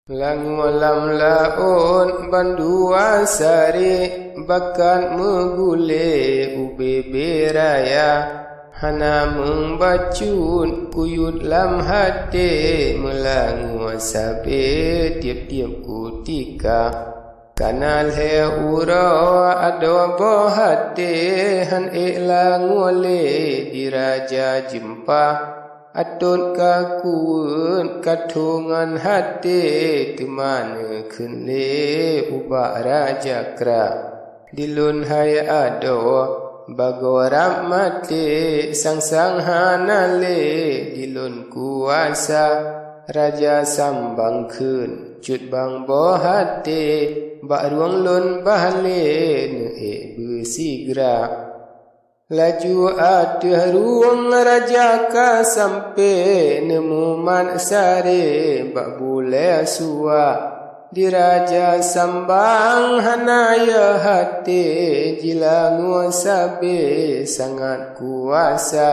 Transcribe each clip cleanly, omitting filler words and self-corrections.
Langualam laun bandua sari bakat megule ubebe raya hana membacun kuyut lam hati melangu sabe tiap-tiap kutika kanal he ura ado bohate han languale diraja jempa atun kakuun katungan hati temana kenle ubak raja kra dilun hai ado bagoram mati sang-sang hanale dilun kuasa raja sambang kun cut bang bohate bak ruang lun bahale ne bersigra laju ada ruang raja ka sampai nemu man sare bak boleh suah di raja sambang hanaya hati jilangu sabe sangat kuasa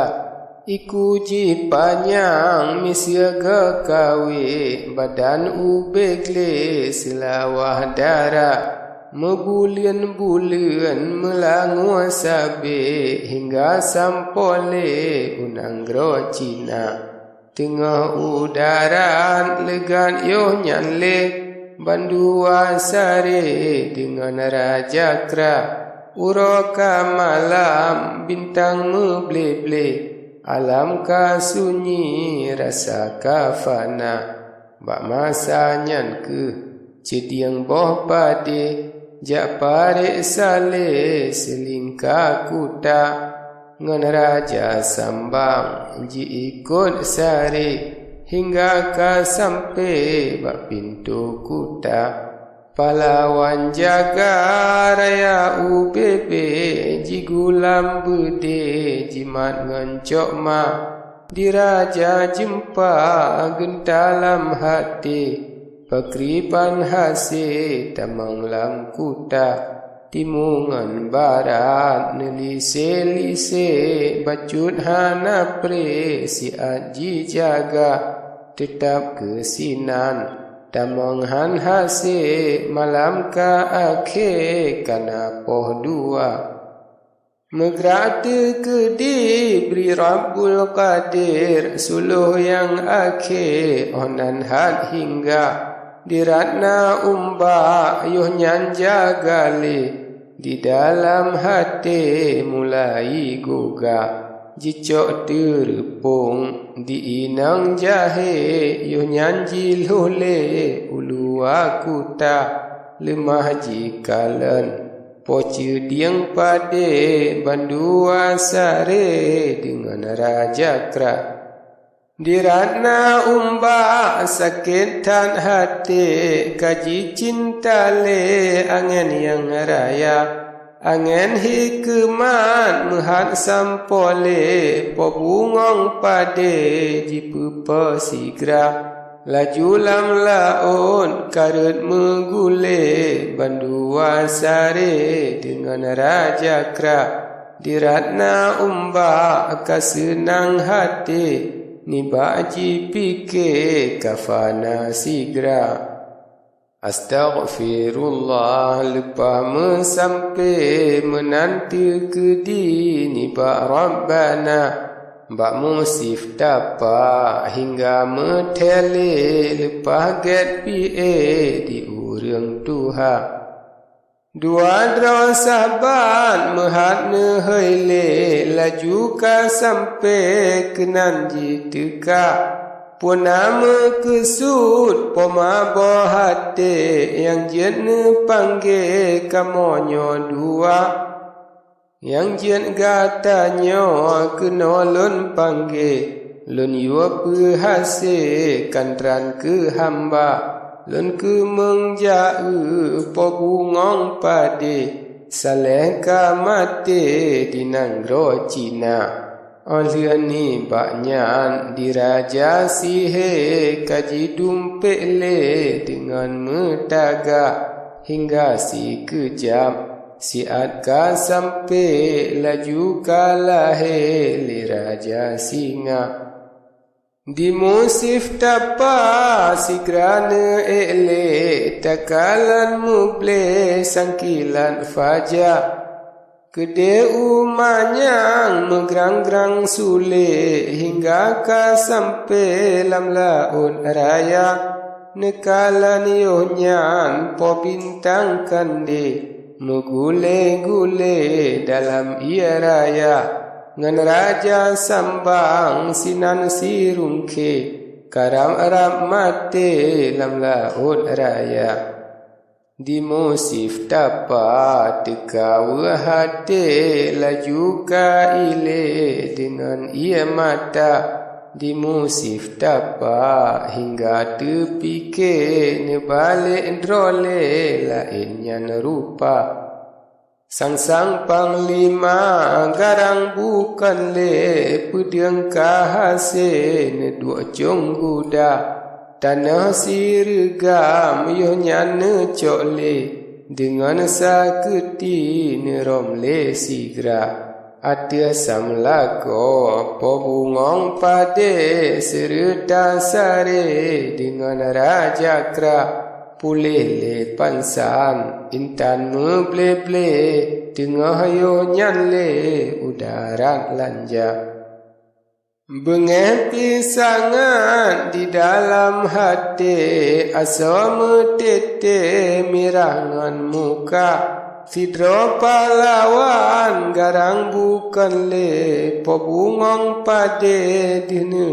iku ji panjang misyaga kawe badan ubegle selawah darah Mebulian-bulian melangu sabe hingga sampole unanggro Cina. Tengah udaran legan yo nyanle bandua sare dengan raja kra. Uroka malam bintang meble-ble alam ka sunyi rasa ka fana. Bak masa nyan ke cediang boh pade jak pare sale selingka kuta ngan raja sambang ji ikut sari hingga ka sampai bak pintu kuta pahlawan jaga raya ubebe ji gulam bede jimat ngancok ma di raja jempa gentalam hati Pakripan hasi tamang lam kuta timungan barat nelise-lise bacut hana pre si aji jaga tetap kesinan tamang han hasi malam ka akhe kana poh dua Megrate ke diberi Rabbul Qadir suluh yang akhe onan had hingga Diratna umba yuh nyanja gali di dalam hati mulai goga jicok terpung di inang jahe yuh nyanji lole ulu aku tak lemah jikalan poci diang pade bandua sare dengan raja kra Diratna umba sakit tan hati kaji cinta le angen yang raya angen hikmat mehat sampole pobungong pade jipu pasigra laju lam laun karut megule bandua sare dengan raja kra Diratna umba kasenang hati ni baji pike kafana sigra Astaghfirullah lupa sampai menanti ke dini ba Rabbana bak musif tapa hingga metele lupa get pie di urang Tuhan Dua dra sahabat mehat nehaile laju ka sampai kenan jiteka pun nama kesud poma bohate yang jene panggil kamonyo dua yang jen gatanya kena lun panggil lun yua perhase kantran ke hamba Lun ke mengjau pobungong pade saleh ka mate di nanggro Cina oleh ni baknyan diraja sihe kaji dumpek le dengan metaga hingga si kejam siat ka sampai laju ka lahe li raja singa Di musif tapa sigrana elek takalan muble sangkilan fajar Kede umanyang megrang-grang sule hingga ka sampai lam laun raya nekalan yonyan po bintang kande megule-gule dalam ia raya ngan raja sambang sinan sirungke karam arab mate lam laun raya Di musif tapa tekawa hati laju ka ile dengan ia mata Di musif tapa hingga terfikir nebalik drole lainnya nerupa Sang-sang panglima garang bukan le pedang kahase nedua jong guda Tanah sirgam yohnya necokle dengan saketi neromle sigra Atia samlako pobungong pade serta sare dengan raja kra Pulih le pansan intan meble-ble dengan yohnya le udara lanja Bengeti sangat di dalam hati asa metete mirangan muka Sidro pahlawan garang bukan le pobungong pade dina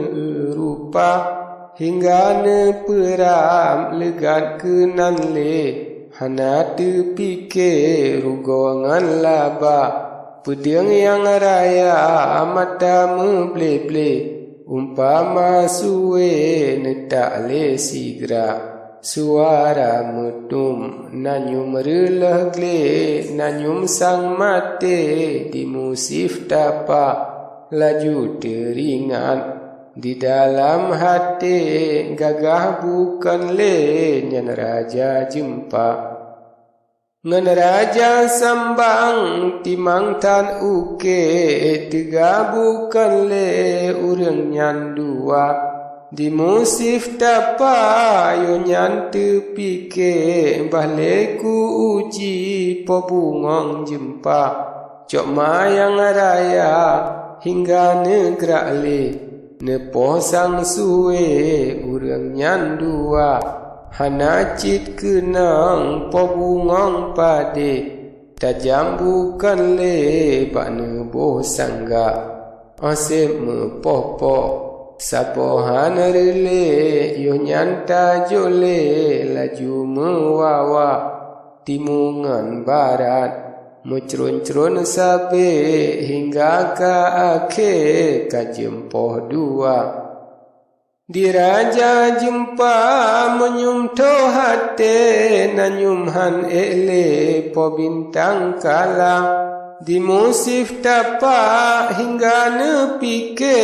rupa Hingga ne peram legat kenan le hana terfikir rugongan laba Pedang yang raya mata meble-ble Umpama suwe netak le sigra Suara metum nanyum relah gle Nanyum sang mate di musif tapa Laju teringat di dalam hati Gagah bukan le nyan raja jumpa Ngan raja sambang timang tan uke Tiga bukan le urang nyan dua Di musif tapa yo nyan terfikir Bahle ku uji pobungong jempa Cok mayang raya hingga negrak le Nepoh sang suwe urang nyan dua Hana cit kenang pobungong pade Tajam bukan le pak nebo sangga Asep mepopo Sapohan rele yo nyanta jole Laju mewawa timungan barat Mucrun-crun sabe hingga ka akhir kajempoh dua Di raja jumpa menyumto hati nanyumhan ele po bintang kala Di musif tapa hingga nepike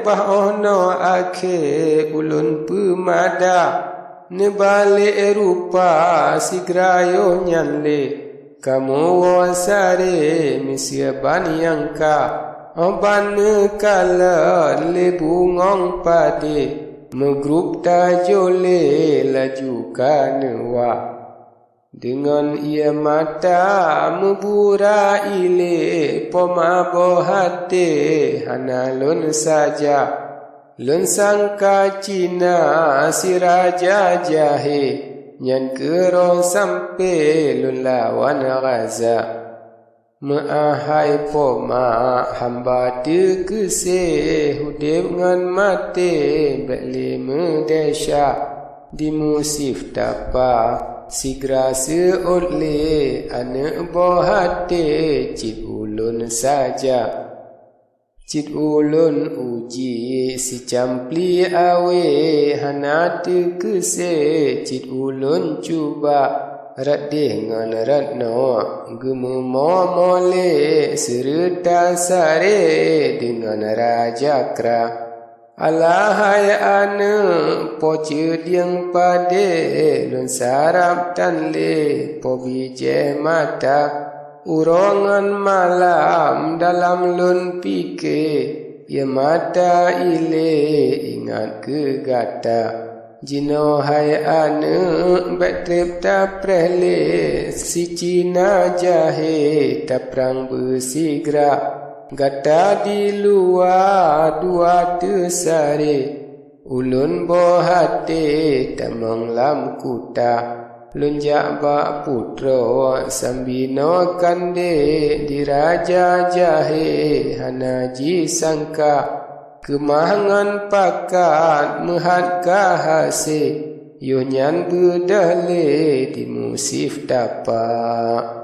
bahono ake ulun pemada Nebalik rupa sigrayo nyanle Kamu wasare misyaban yang ka Oban kala lebungong pade Megrup tajole laju kanewa Dengan ia mata mebura ile Pomabo hati hana lun saja Lun sangka Cina si raja jahe Nyan kero sampai lun lawan Gaza Maahai poma hamba terkese Hudib ngan mati Beli medesya Di musif tapa Sigra seotle Anak bohate Cid ulun saja Cid ulun uji Si campli awe Hana terkese Cid ulun cuba Rat dengan ratno Gemumo mole Serta sare Dengan raja kra Alahai ane Poce diang pade Lun sarap tan le Po bije mata Urongan malam Dalam lun pike Ya mata ile ingat ke gata jino hai ane bet trip ta prehle si Cina jahe ta perang bersigra gata di luar dua tersare ulun bo hati ta menglam kuta lunjak bak putra sambino kande di raja jahe hanaji sangka kemahangan pakat mehat kahase yonyan berdale di musif tapak